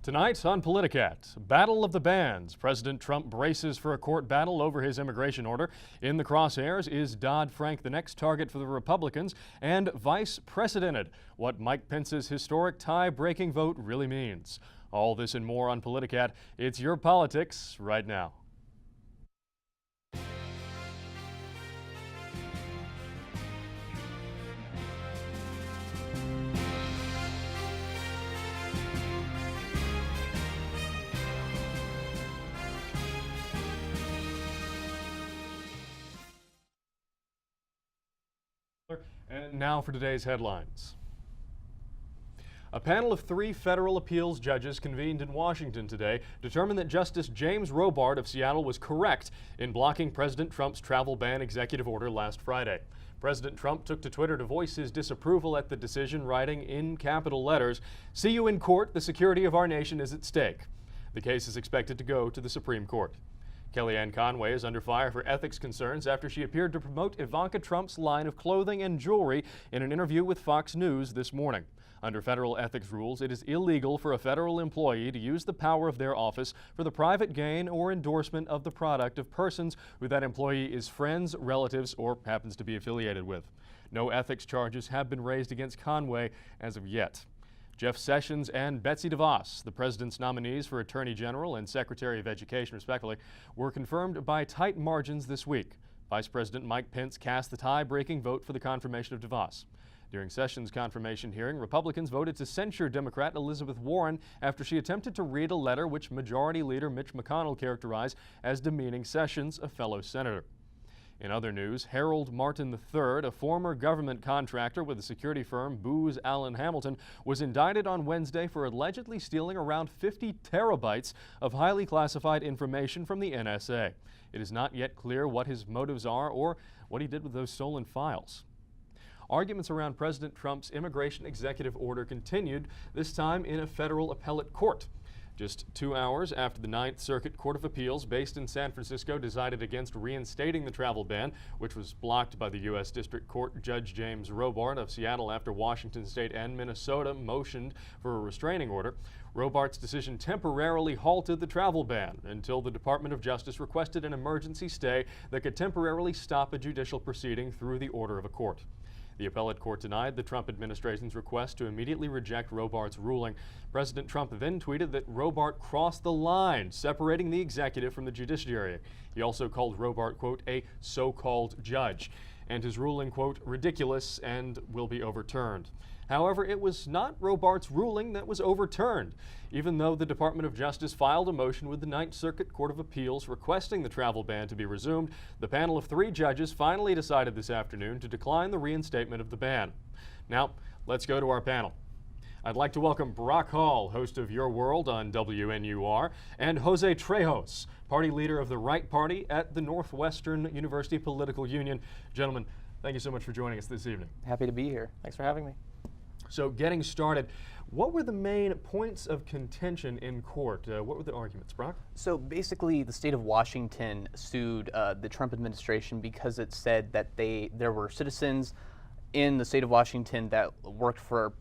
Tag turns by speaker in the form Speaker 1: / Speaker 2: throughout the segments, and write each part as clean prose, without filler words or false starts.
Speaker 1: Tonight on Politicat, Battle of the Bands. President Trump braces for a court battle over his immigration order. In the crosshairs, is Dodd-Frank the next target for the Republicans? And vice precedented, what Mike Pence's historic tie-breaking vote really means. All this and more on Politicat. It's your politics right now. And now for today's headlines. A panel of 3 federal appeals judges convened in Washington today determined that Justice James Robart of Seattle was correct in blocking President Trump's travel ban executive order last Friday. President Trump took to Twitter to voice his disapproval at the decision, writing in capital letters, "See you in court. The security of our nation is at stake." The case is expected to go to the Supreme Court. Kellyanne Conway is under fire for ethics concerns after she appeared to promote Ivanka Trump's line of clothing and jewelry in an interview with Fox News this morning. Under federal ethics rules, it is illegal for a federal employee to use the power of their office for the private gain or endorsement of the product of persons who that employee is friends, relatives, or happens to be affiliated with. No ethics charges have been raised against Conway as of yet. Jeff Sessions and Betsy DeVos, the president's nominees for Attorney General and Secretary of Education, respectively, were confirmed by tight margins this week. Vice President Mike Pence cast the tie-breaking vote for the confirmation of DeVos. During Sessions' confirmation hearing, Republicans voted to censure Democrat Elizabeth Warren after she attempted to read a letter which Majority Leader Mitch McConnell characterized as demeaning Sessions, a fellow senator. In other news, Harold Martin III, a former government contractor with the security firm Booz Allen Hamilton, was indicted on Wednesday for allegedly stealing around 50 terabytes of highly classified information from the NSA. It is not yet clear what his motives are or what he did with those stolen files. Arguments around President Trump's immigration executive order continued, this time in a federal appellate court. Just 2 hours after the Ninth Circuit Court of Appeals, based in San Francisco, decided against reinstating the travel ban, which was blocked by the U.S. District Court Judge James Robart of Seattle after Washington State and Minnesota motioned for a restraining order. Robart's decision temporarily halted the travel ban until the Department of Justice requested an emergency stay that could temporarily stop a judicial proceeding through the order of a court. The appellate court denied the Trump administration's request to immediately reject Robart's ruling. President Trump then tweeted that Robart crossed the line, separating the executive from the judiciary. He also called Robart, quote, a so-called judge, and his ruling, quote, ridiculous and will be overturned. However, it was not Robart's ruling that was overturned. Even though the Department of Justice filed a motion with the Ninth Circuit Court of Appeals requesting the travel ban to be resumed, the panel of 3 judges finally decided this afternoon to decline the reinstatement of the ban. Now, let's go to our panel. I'd like to welcome Brock Hall, host of Your World on WNUR, and José Trejos, party leader of the Right Party at the Northwestern University Political Union. Gentlemen, thank you so much for joining us this evening.
Speaker 2: Happy to be here. Thanks for having me.
Speaker 1: So getting started, what were the main points of contention in court? What were the arguments, Brock?
Speaker 2: So basically, the state of Washington sued the Trump administration because it said that there were citizens in the state of Washington that worked for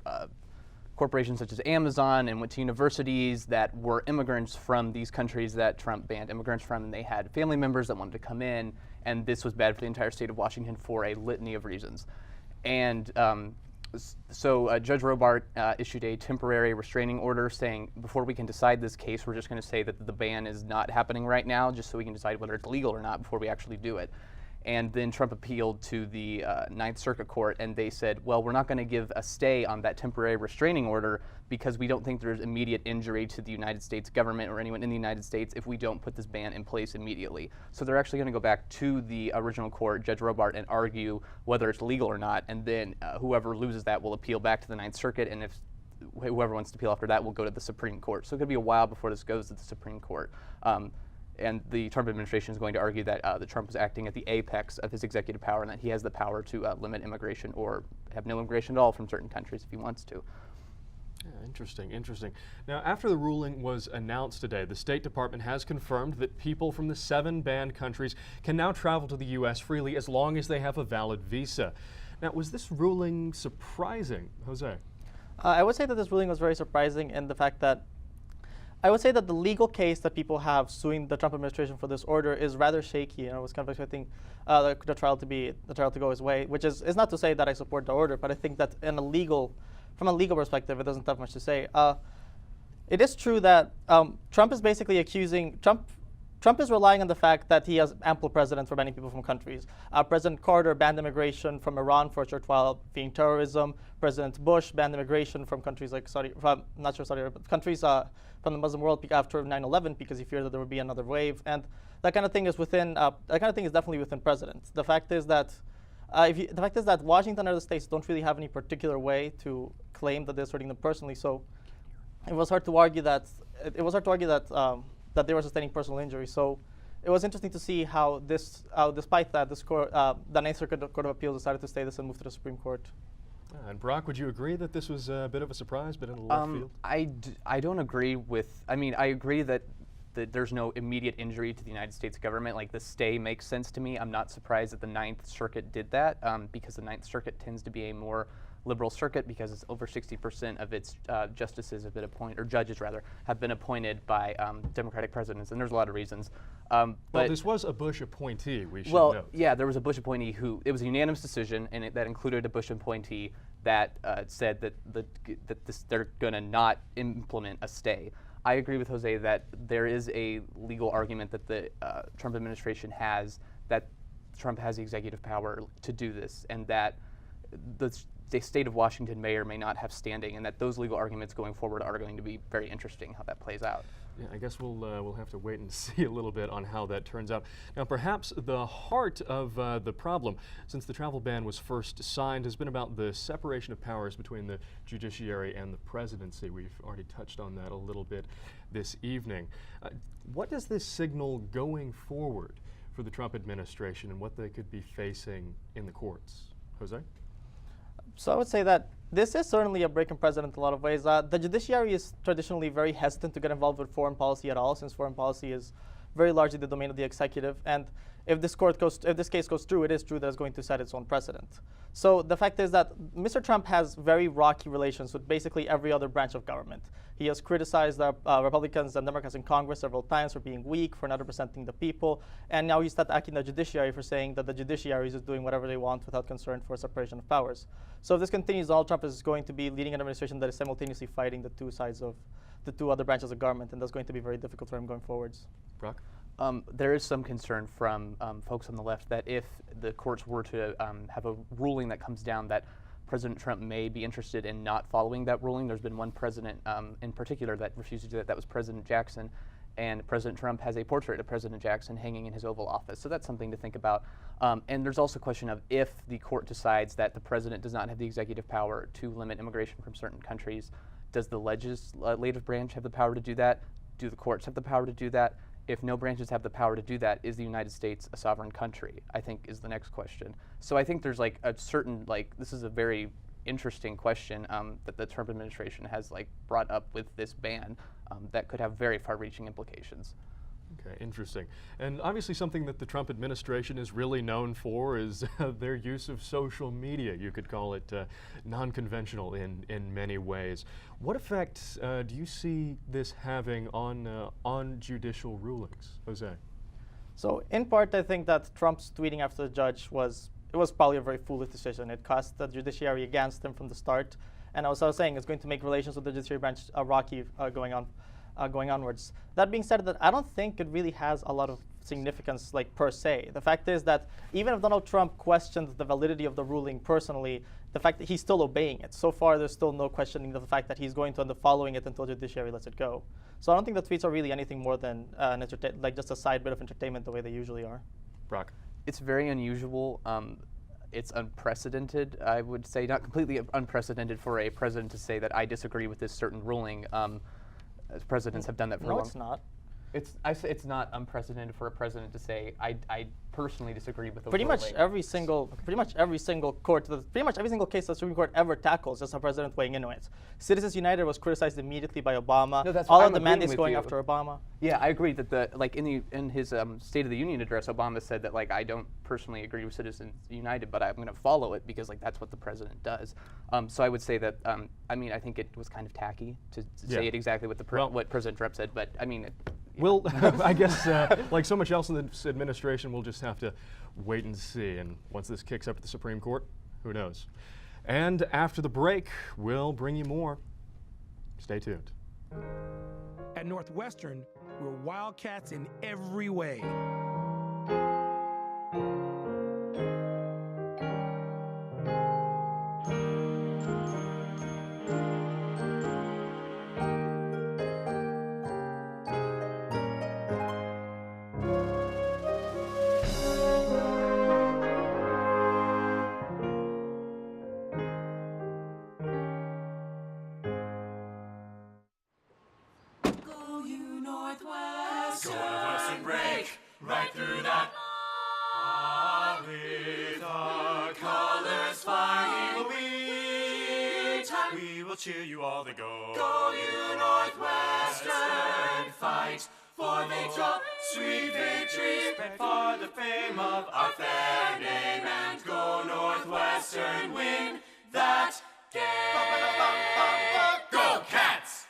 Speaker 2: corporations such as Amazon and went to universities that were immigrants from these countries that Trump banned immigrants from, and they had family members that wanted to come in, and this was bad for the entire state of Washington for a litany of reasons. And So Judge Robart issued a temporary restraining order saying, before we can decide this case, we're just going to say that the ban is not happening right now, just so we can decide whether it's legal or not before we actually do it. And then Trump appealed to the Ninth Circuit Court, and they said, well, we're not going to give a stay on that temporary restraining order because we don't think there's immediate injury to the United States government or anyone in the United States if we don't put this ban in place immediately. So they're actually going to go back to the original court, Judge Robart, and argue whether it's legal or not, and then whoever loses that will appeal back to the Ninth Circuit, and if whoever wants to appeal after that will go to the Supreme Court. So it could be a while before this goes to the Supreme Court. And the Trump administration is going to argue that Trump is acting at the apex of his executive power and that he has the power to limit immigration or have no immigration at all from certain countries if he wants to.
Speaker 1: Yeah, interesting. Now, after the ruling was announced today, the State Department has confirmed that people from the 7 banned countries can now travel to the U.S. freely as long as they have a valid visa. Now, was this ruling surprising, Jose?
Speaker 3: I would say that this ruling was very surprising in the fact that I would say that the legal case that people have suing the Trump administration for this order is rather shaky, and I was kind of expecting the trial to go his way, which is not to say that I support the order, but I think that from a legal perspective, it doesn't have much to say. It is true that Trump is basically accusing Trump is relying on the fact that he has ample precedent for banning people from countries. President Carter banned immigration from Iran for a short while, being terrorism. President Bush banned immigration from countries like Saudi Arabia, but countries from the Muslim world after 9/11 because he feared that there would be another wave. And that kind of thing is definitely within presidents. The fact is that Washington and other states don't really have any particular way to claim that they're asserting them personally. So it was hard to argue that that they were sustaining personal injury. So it was interesting to see how despite that, the Ninth Circuit Court of Appeals decided to stay this and move to the Supreme Court.
Speaker 1: And Brock, would you agree that this was a bit of a surprise, bit in the left field?
Speaker 2: I don't agree with. I mean, I agree that there's no immediate injury to the United States government. Like the stay makes sense to me. I'm not surprised that the Ninth Circuit did that because the Ninth Circuit tends to be a more liberal circuit because it's over 60% of its justices have been appointed, or judges rather, have been appointed by Democratic presidents, and there's a lot of reasons.
Speaker 1: Well, this was a Bush appointee, we should
Speaker 2: note.
Speaker 1: Well,
Speaker 2: yeah, there was a Bush appointee it was a unanimous decision, and that included a Bush appointee that said that they're going to not implement a stay. I agree with Jose that there is a legal argument that the Trump administration has that Trump has the executive power to do this, and that the state of Washington may or may not have standing, and that those legal arguments going forward are going to be very interesting how that plays out.
Speaker 1: Yeah, I guess we'll have to wait and see a little bit on how that turns out. Now, perhaps the heart of the problem, since the travel ban was first signed, has been about the separation of powers between the judiciary and the presidency. We've already touched on that a little bit this evening. What does this signal going forward for the Trump administration and what they could be facing in the courts? Jose?
Speaker 3: So I would say that this is certainly a break in precedent in a lot of ways. The judiciary is traditionally very hesitant to get involved with foreign policy at all, since foreign policy is very largely the domain of the executive. And if this case goes through, it is true that it's going to set its own precedent. So the fact is that Mr. Trump has very rocky relations with basically every other branch of government. He has criticized the Republicans and Democrats in Congress several times for being weak, for not representing the people, and now he's attacking the judiciary for saying that the judiciary is just doing whatever they want without concern for separation of powers. So if this continues, Donald Trump is going to be leading an administration that is simultaneously fighting the two sides of the two other branches of government, and that's going to be very difficult for him going forwards.
Speaker 1: Brock?
Speaker 2: There is some concern from folks on the left that if the courts were to have a ruling that comes down that President Trump may be interested in not following that ruling. There's been one president in particular that refused to do that. That was President Jackson. And President Trump has a portrait of President Jackson hanging in his Oval Office. So that's something to think about. And there's also a question of if the court decides that the president does not have the executive power to limit immigration from certain countries, does the legislative branch have the power to do that? Do the courts have the power to do that? If no branches have the power to do that, is the United States a sovereign country? I think is the next question. So I think there's like a certain, this is a very interesting question that the Trump administration has brought up with this ban that could have very far-reaching implications.
Speaker 1: Okay, interesting. And obviously something that the Trump administration is really known for is their use of social media. You could call it non-conventional in many ways. What effect do you see this having on judicial rulings? Jose?
Speaker 3: So in part, I think that Trump's tweeting after the judge was probably a very foolish decision. It cast the judiciary against him from the start. And as I was saying, it's going to make relations with the judiciary branch rocky going onwards. That being said, that I don't think it really has a lot of significance per se. The fact is that even if Donald Trump questions the validity of the ruling personally, the fact that he's still obeying it. So far, there's still no questioning of the fact that he's going to end up following it until the judiciary lets it go. So I don't think the tweets are really anything more than just a side bit of entertainment the way they usually are.
Speaker 1: Brock?
Speaker 2: It's very unusual. It's unprecedented, I would say, not completely unprecedented for a president to say that I disagree with this certain ruling. Presidents have done that for a long time.
Speaker 3: No, it's not.
Speaker 2: It's not unprecedented for a president to say, I personally disagree with the
Speaker 3: Pretty
Speaker 2: ruling.
Speaker 3: much every single court, pretty much every single case the Supreme Court ever tackles is a president weighing in on it. Citizens United was criticized immediately by Obama.
Speaker 2: No, that's
Speaker 3: all
Speaker 2: what
Speaker 3: of
Speaker 2: I'm
Speaker 3: the
Speaker 2: agreeing
Speaker 3: mandates
Speaker 2: with
Speaker 3: going
Speaker 2: you.
Speaker 3: after Obama.
Speaker 2: Yeah, I agree that in his State of the Union address, Obama said that I don't personally agree with Citizens United, but I'm going to follow it because that's what the president does. So I would say that I think it was kind of tacky to say it exactly what President Trump said, but I mean.
Speaker 1: Well, I guess like so much else in this administration, we'll just have to wait and see. And once this kicks up at the Supreme Court, who knows? And after the break, we'll bring you more. Stay tuned.
Speaker 4: At Northwestern, we're Wildcats in every way.
Speaker 5: Go Northwestern, break right through that. With our colors flying, we will cheer you all the go. Go you Northwestern, fight for victory, sweet victory, for the fame of our fair name, and go Northwestern, win that game. Go Cats!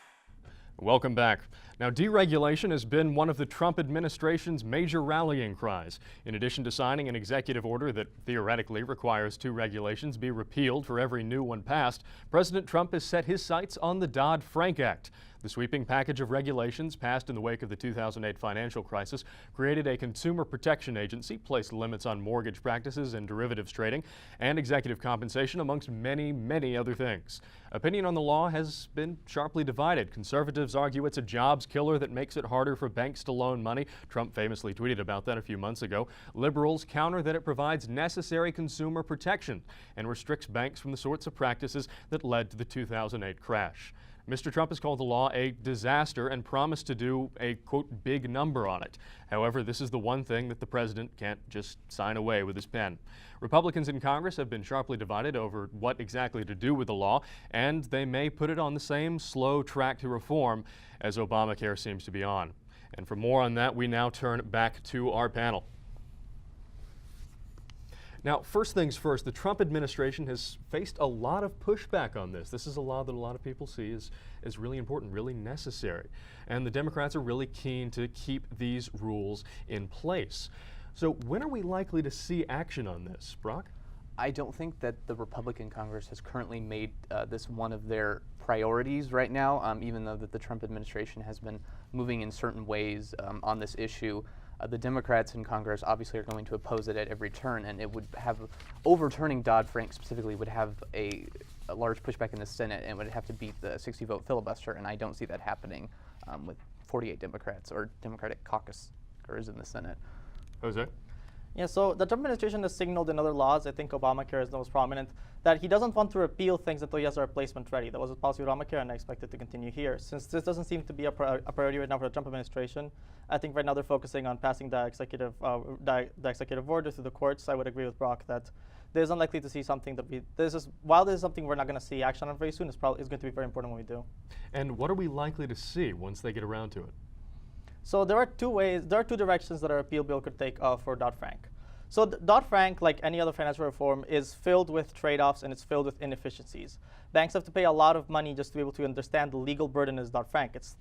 Speaker 1: Welcome back. Now, deregulation has been one of the Trump administration's major rallying cries. In addition to signing an executive order that theoretically requires 2 regulations be repealed for every new one passed, President Trump has set his sights on the Dodd-Frank Act. The sweeping package of regulations passed in the wake of the 2008 financial crisis created a consumer protection agency, placed limits on mortgage practices and derivatives trading, and executive compensation, amongst many, many other things. Opinion on the law has been sharply divided. Conservatives argue it's a jobs killer that makes it harder for banks to loan money. Trump famously tweeted about that a few months ago. Liberals counter that it provides necessary consumer protection and restricts banks from the sorts of practices that led to the 2008 crash. Mr. Trump has called the law a disaster and promised to do a, quote, big number on it. However, this is the one thing that the president can't just sign away with his pen. Republicans in Congress have been sharply divided over what exactly to do with the law, and they may put it on the same slow track to reform as Obamacare seems to be on. And for more on that, we now turn back to our panel. Now, first things first, the Trump administration has faced a lot of pushback on this. This is a law that a lot of people see as really important, really necessary. And the Democrats are really keen to keep these rules in place. So when are we likely to see action on this, Brock?
Speaker 2: I don't think that the Republican Congress has currently made this one of their priorities right now, even though that the Trump administration has been moving in certain ways on this issue. The Democrats in Congress obviously are going to oppose it at every turn, and it would have, overturning Dodd-Frank specifically would have a large pushback in the Senate and would have to beat the 60-vote filibuster, and I don't see that happening with 48 Democrats or Democratic caucus in the Senate.
Speaker 1: Jose?
Speaker 3: Yeah, so the Trump administration has signaled in other laws, I think Obamacare is the most prominent, that he doesn't want to repeal things until he has a replacement ready. That was his policy with Obamacare, and I expect it to continue here. Since this doesn't seem to be a priority right now for the Trump administration, I think right now they're focusing on passing the executive order through the courts. I would agree with Brock that there's unlikely to see something that while this is something we're not going to see action on very soon, it's going to be very important when we do.
Speaker 1: And what are we likely to see once they get around to it?
Speaker 3: So there are two directions that a repeal bill could take for Dodd-Frank. So Dodd-Frank, like any other financial reform, is filled with trade-offs and it's filled with inefficiencies. Banks have to pay a lot of money just to be able to understand the legal burden is Dodd-Frank. It's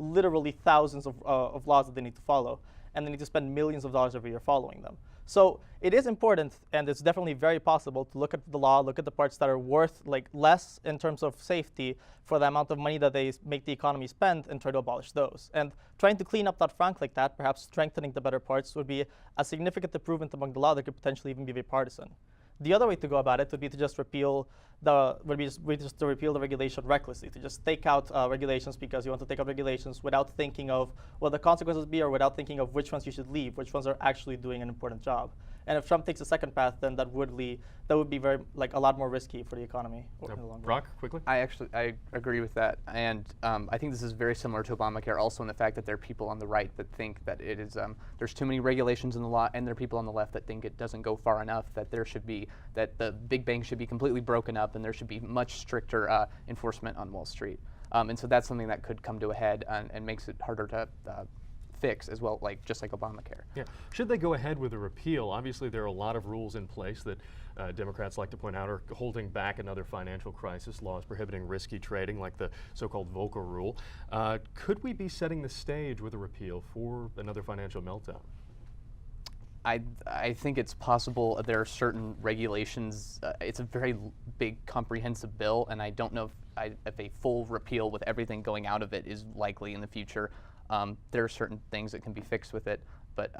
Speaker 3: literally thousands of laws that they need to follow, and they need to spend millions of dollars every year following them. So it is important, and it's definitely very possible to look at the law, look at the parts that are worth less in terms of safety for the amount of money that they make the economy spend, and try to abolish those. And trying to clean up Dodd-Frank like that, perhaps strengthening the better parts, would be a significant improvement among the law that could potentially even be bipartisan. The other way to go about it would be to just repeal the regulation recklessly, to just take out regulations because you want to take out regulations without thinking of what the consequences would be, or without thinking of which ones you should leave, which ones are actually doing an important job. And if Trump takes a second path, then that would be very a lot more risky for the economy in the long run.
Speaker 1: Brock, quickly.
Speaker 2: I agree with that, and I think this is very similar to Obamacare, also in the fact that there are people on the right that think that it is there's too many regulations in the law, and there are people on the left that think it doesn't go far enough, that the big banks should be completely broken up, and there should be much stricter enforcement on Wall Street. And so that's something that could come to a head and makes it harder to fix as well, just like Obamacare.
Speaker 1: Yeah. Should they go ahead with a repeal? Obviously, there are a lot of rules in place that Democrats like to point out are holding back another financial crisis, laws prohibiting risky trading, like the so-called Volcker rule. Could we be setting the stage with a repeal for another financial meltdown?
Speaker 2: I think it's possible. There are certain regulations. It's a very big, comprehensive bill, and I don't know if a full repeal with everything going out of it is likely in the future. There are certain things that can be fixed with it, but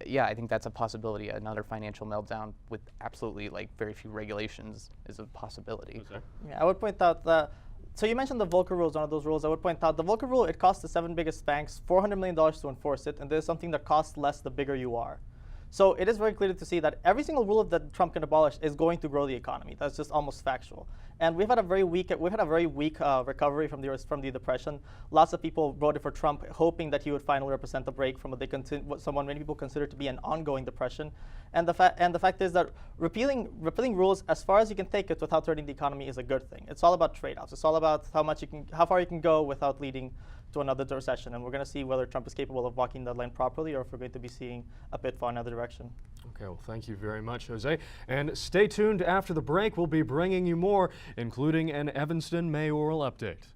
Speaker 2: yeah, I think that's a possibility. Another financial meltdown with absolutely very few regulations is a possibility.
Speaker 3: Yeah, I would point out that. So you mentioned the Volcker rule is one of those rules. I would point out the Volcker rule. It costs the 7 biggest banks $400 million to enforce it, and this is something that costs less the bigger you are. So it is very clear to see that every single rule that Trump can abolish is going to grow the economy. That's just almost factual. And we've had a very weak recovery from the Depression. Lots of people voted for Trump, hoping that he would finally represent a break from what many people consider to be an ongoing depression. And the fact is that repealing rules as far as you can take it without hurting the economy is a good thing. It's all about trade-offs. It's all about how far you can go without leading to another recession, and we're going to see whether Trump is capable of walking that line properly, or if we're going to be seeing a pitfall in another direction.
Speaker 1: Okay, well, thank you very much, Jose. And stay tuned after the break. We'll be bringing you more, including an Evanston mayoral update.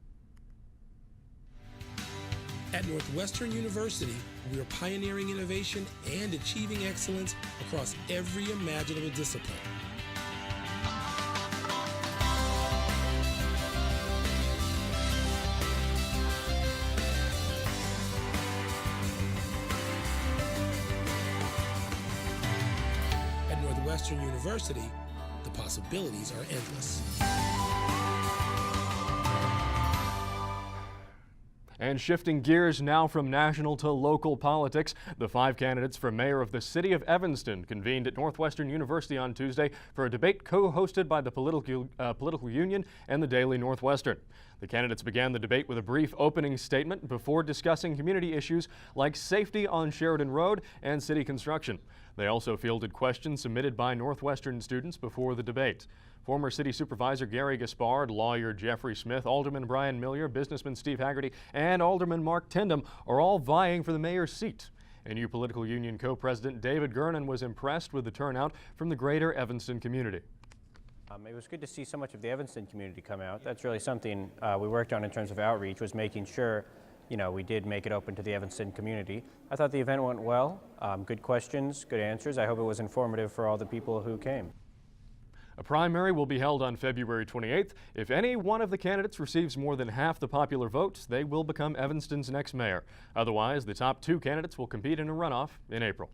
Speaker 4: At Northwestern University, we are pioneering innovation and achieving excellence across every imaginable discipline. Northwestern University, the possibilities are endless.
Speaker 1: And shifting gears now from national to local politics, the 5 candidates for mayor of the city of Evanston convened at Northwestern University on Tuesday for a debate co-hosted by the Political Union and the Daily Northwestern. The candidates began the debate with a brief opening statement before discussing community issues like safety on Sheridan Road and city construction. They also fielded questions submitted by Northwestern students before the debate. Former City Supervisor Gary Gaspard, lawyer Jeffrey Smith, Alderman Brian Millier, businessman Steve Haggerty, and Alderman Mark Tindem are all vying for the mayor's seat. NU Political Union co-president David Gernon was impressed with the turnout from the greater Evanston community.
Speaker 6: It was good to see so much of the Evanston community come out. That's really something we worked on in terms of outreach, was making sure we did make it open to the Evanston community. I thought the event went well. Good questions, good answers. I hope it was informative for all the people who came.
Speaker 1: A primary will be held on February 28th. If any one of the candidates receives more than half the popular votes, they will become Evanston's next mayor. Otherwise, the top 2 candidates will compete in a runoff in April.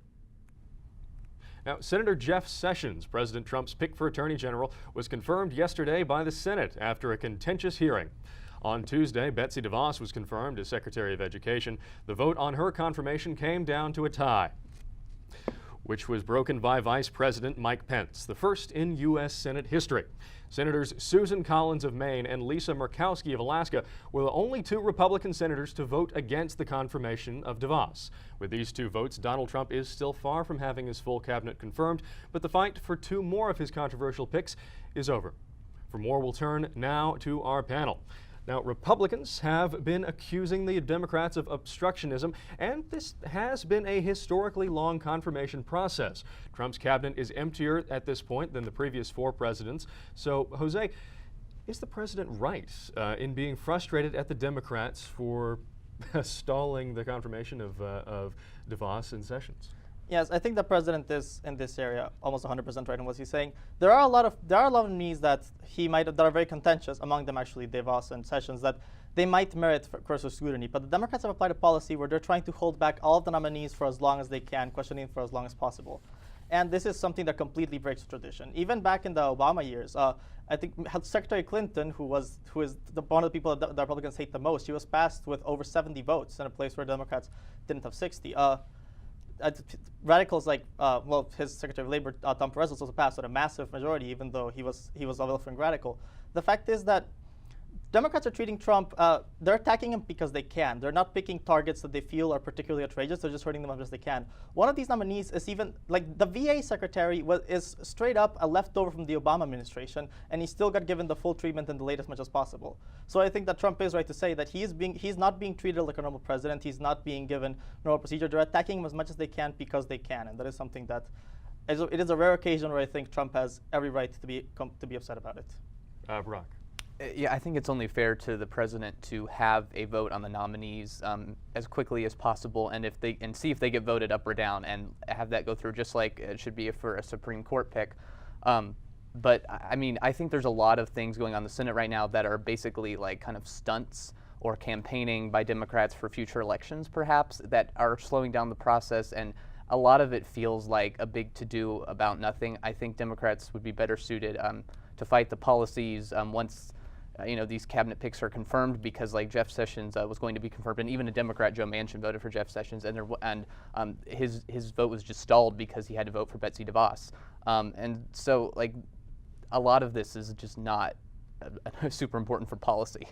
Speaker 1: Now, Senator Jeff Sessions, President Trump's pick for Attorney General, was confirmed yesterday by the Senate after a contentious hearing. On Tuesday, Betsy DeVos was confirmed as Secretary of Education. The vote on her confirmation came down to a tie, which was broken by Vice President Mike Pence, the first in U.S. Senate history. Senators Susan Collins of Maine and Lisa Murkowski of Alaska were the only 2 Republican senators to vote against the confirmation of DeVos. With these 2 votes, Donald Trump is still far from having his full cabinet confirmed, but the fight for 2 more of his controversial picks is over. For more, we'll turn now to our panel. Now, Republicans have been accusing the Democrats of obstructionism, and this has been a historically long confirmation process. Trump's cabinet is emptier at this point than the previous 4 presidents. So, Jose, is the president right in being frustrated at the Democrats for stalling the confirmation of DeVos and Sessions?
Speaker 3: Yes, I think the president is in this area almost 100% right in what he's saying. There are a lot of needs that that are very contentious, among them actually DeVos and Sessions, that they might merit closer scrutiny. But the Democrats have applied a policy where they're trying to hold back all of the nominees for as long as they can, questioning for as long as possible. And this is something that completely breaks tradition. Even back in the Obama years, I think Secretary Clinton, who is one of the people that the Republicans hate the most, she was passed with over 70 votes in a place where Democrats didn't have 60. radicals like, well, his Secretary of Labor, Tom Perez, was also passed with a massive majority, even though he was a left-wing radical. The fact is that Democrats are treating Trump, they're attacking him because they can. They're not picking targets that they feel are particularly outrageous. They're just hurting them as much as they can. One of these nominees is even, like, the VA secretary is straight up a leftover from the Obama administration, and he still got given the full treatment and delayed as much as possible. So I think that Trump is right to say that he's not being treated like a normal president. He's not being given normal procedure. They're attacking him as much as they can because they can, and that is something that it is a rare occasion where I think Trump has every right to be upset about it.
Speaker 1: Brock.
Speaker 2: Yeah, I think it's only fair to the president to have a vote on the nominees as quickly as possible, and see if they get voted up or down, and have that go through just like it should be for a Supreme Court pick. But I mean, I think there's a lot of things going on in the Senate right now that are basically like kind of stunts or campaigning by Democrats for future elections, perhaps, that are slowing down the process, and a lot of it feels like a big to-do about nothing. I think Democrats would be better suited to fight the policies once these cabinet picks are confirmed, because like Jeff Sessions was going to be confirmed, and even a Democrat, Joe Manchin, voted for Jeff Sessions, and his vote was just stalled because he had to vote for Betsy DeVos. And so like a lot of this is just not super important for policy.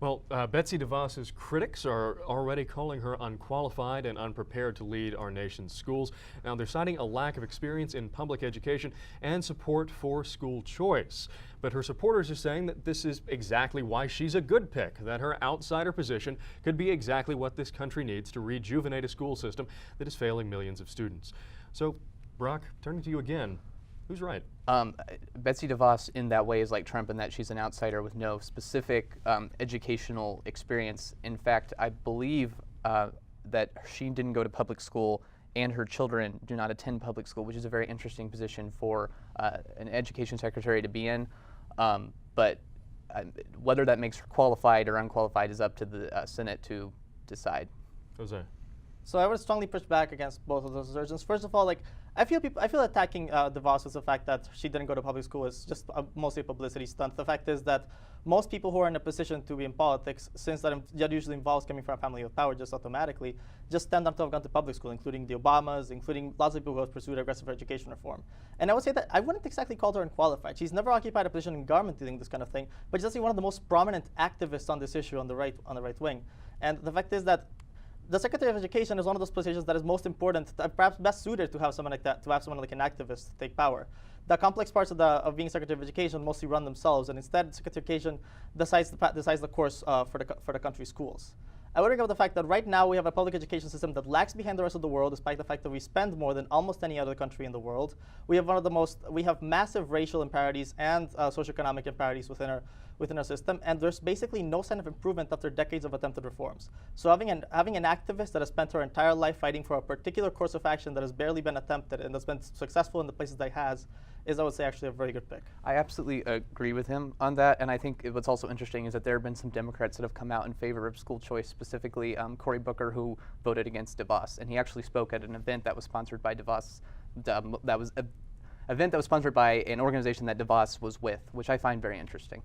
Speaker 1: Well, Betsy DeVos's critics are already calling her unqualified and unprepared to lead our nation's schools. Now, they're citing a lack of experience in public education and support for school choice. But her supporters are saying that this is exactly why she's a good pick, that her outsider position could be exactly what this country needs to rejuvenate a school system that is failing millions of students. So, Brock, turning to you again, who's right?
Speaker 2: Betsy DeVos in that way is like Trump in that she's an outsider with no specific educational experience. In fact, I believe that she didn't go to public school and her children do not attend public school, which is a very interesting position for an education secretary to be in. But whether that makes her qualified or unqualified is up to the Senate to decide.
Speaker 1: Jose.
Speaker 3: So I would strongly push back against both of those assertions. First of all, like I feel attacking DeVos as the fact that she didn't go to public school is just mostly a publicity stunt. The fact is that most people who are in a position to be in politics, since that usually involves coming from a family of power just automatically, just tend not to have gone to public school, including the Obamas, including lots of people who have pursued aggressive education reform. And I would say that I wouldn't exactly call her unqualified. She's never occupied a position in government doing this kind of thing, but she's actually one of the most prominent activists on this issue on the right wing. And the fact is that the Secretary of Education is one of those positions that is most important, perhaps best suited to have someone like that, to have someone like an activist take power. The complex parts of being Secretary of Education mostly run themselves, and instead, Secretary of Education decides the course for the country's schools. I would bring up the fact that right now we have a public education system that lags behind the rest of the world, despite the fact that we spend more than almost any other country in the world. We have massive racial disparities and socioeconomic disparities within our system, and there's basically no sign of improvement after decades of attempted reforms. So having an activist that has spent her entire life fighting for a particular course of action that has barely been attempted and that's been successful in the places that it has is, I would say, actually a very good pick.
Speaker 2: I absolutely agree with him on that, and I think what's also interesting is that there have been some Democrats that have come out in favor of school choice, specifically Cory Booker, who voted against DeVos, and he actually spoke at an event that was sponsored by DeVos. That was an event that was sponsored by an organization that DeVos was with, which I find very interesting.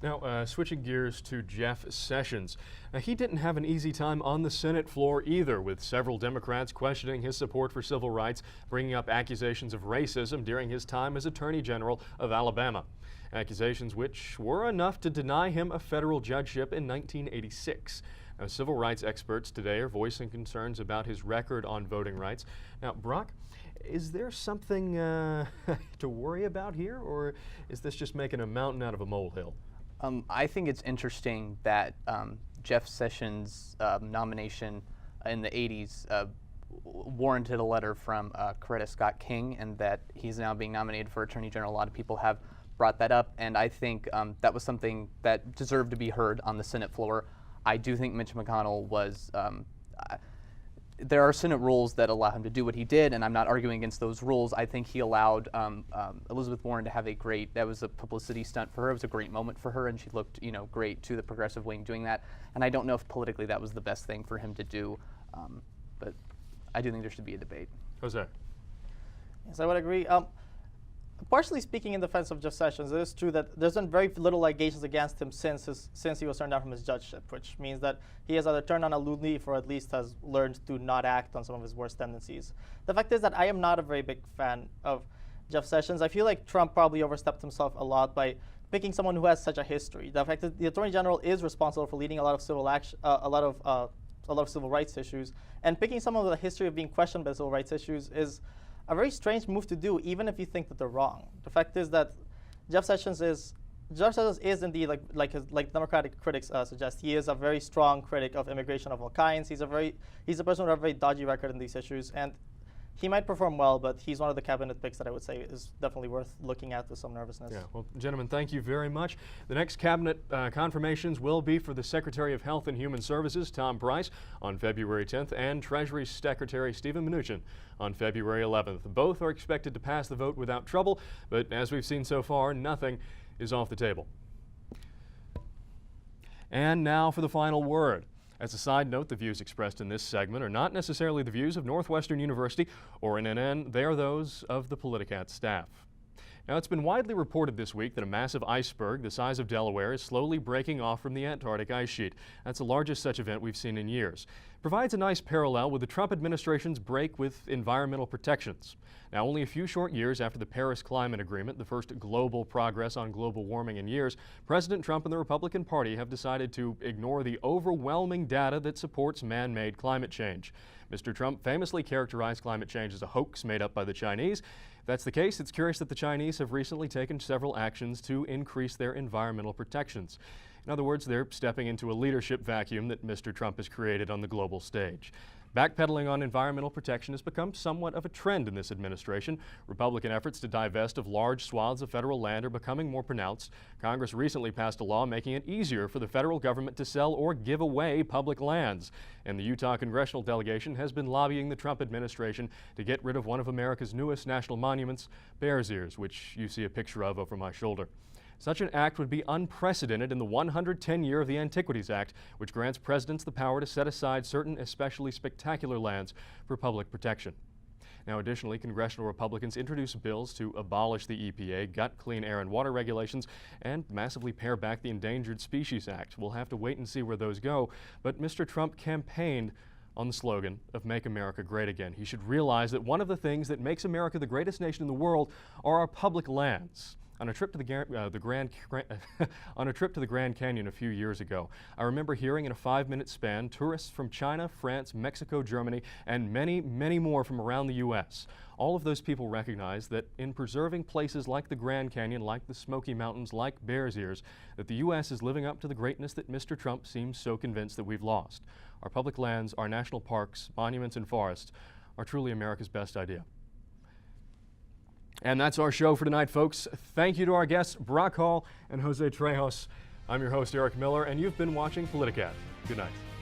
Speaker 1: Now, switching gears to Jeff Sessions. Now, he didn't have an easy time on the Senate floor either, with several Democrats questioning his support for civil rights, bringing up accusations of racism during his time as Attorney General of Alabama. Accusations which were enough to deny him a federal judgeship in 1986. Now, civil rights experts today are voicing concerns about his record on voting rights. Now, Brock, is there something to worry about here, or is this just making a mountain out of a molehill?
Speaker 2: I think it's interesting that Jeff Sessions' nomination in the 80s warranted a letter from Coretta Scott King, and that he's now being nominated for Attorney General. A lot of people have brought that up, and I think that was something that deserved to be heard on the Senate floor. I do think Mitch McConnell was there are Senate rules that allow him to do what he did, and I'm not arguing against those rules. I think he allowed Elizabeth Warren to have that was a publicity stunt for her. It was a great moment for her, and she looked, great to the progressive wing doing that. And I don't know if politically that was the best thing for him to do, but I do think there should be a debate.
Speaker 1: Jose.
Speaker 3: Yes, I would agree. partially speaking in defense of Jeff Sessions, it is true that there's been very little allegations against him since he was turned down from his judgeship, which means that he has either turned on a new leaf or at least has learned to not act on some of his worst tendencies. The fact is that I am not a very big fan of Jeff Sessions. I feel like Trump probably overstepped himself a lot by picking someone who has such a history. The fact that the Attorney General is responsible for leading a lot of civil action, a lot of civil rights issues, and picking someone with a history of being questioned by civil rights issues is a very strange move to do, even if you think that they're wrong. The fact is that Jeff Sessions is indeed, like Democratic critics suggest, he is a very strong critic of immigration of all kinds. He's a person with a very dodgy record in these issues, and he might perform well, but he's one of the cabinet picks that I would say is definitely worth looking at with some nervousness.
Speaker 1: Yeah, well, gentlemen, thank you very much. The next cabinet confirmations will be for the Secretary of Health and Human Services, Tom Price, on February 10th, and Treasury Secretary Stephen Mnuchin on February 11th. Both are expected to pass the vote without trouble, but as we've seen so far, nothing is off the table. And now for the final word. As a side note, the views expressed in this segment are not necessarily the views of Northwestern University or NNN. They are those of the Politicat staff. Now, it's been widely reported this week that a massive iceberg the size of Delaware is slowly breaking off from the Antarctic ice sheet. That's the largest such event we've seen in years. It provides a nice parallel with the Trump administration's break with environmental protections. Now, only a few short years after the Paris Climate Agreement, the first global progress on global warming in years, President Trump and the Republican Party have decided to ignore the overwhelming data that supports man-made climate change. Mr. Trump famously characterized climate change as a hoax made up by the Chinese. If that's the case, it's curious that the Chinese have recently taken several actions to increase their environmental protections. In other words, they're stepping into a leadership vacuum that Mr. Trump has created on the global stage. Backpedaling on environmental protection has become somewhat of a trend in this administration. Republican efforts to divest of large swaths of federal land are becoming more pronounced. Congress recently passed a law making it easier for the federal government to sell or give away public lands. And the Utah congressional delegation has been lobbying the Trump administration to get rid of one of America's newest national monuments, Bears Ears, which you see a picture of over my shoulder. Such an act would be unprecedented in the 110th year of the Antiquities Act, which grants presidents the power to set aside certain especially spectacular lands for public protection. Now, additionally, congressional Republicans introduced bills to abolish the EPA, gut clean air and water regulations, and massively pare back the Endangered Species Act. We'll have to wait and see where those go, but Mr. Trump campaigned on the slogan of Make America Great Again. He should realize that one of the things that makes America the greatest nation in the world are our public lands. On a trip to the Grand Canyon a few years ago, I remember hearing in a 5-minute span tourists from China, France, Mexico, Germany, and many, many more from around the U.S. All of those people recognize that in preserving places like the Grand Canyon, like the Smoky Mountains, like Bears Ears, that the U.S. is living up to the greatness that Mr. Trump seems so convinced that we've lost. Our public lands, our national parks, monuments, and forests are truly America's best idea. And that's our show for tonight, folks. Thank you to our guests, Brock Hall and José Trejos. I'm your host, Eric Miller, and you've been watching Politicat. Good night.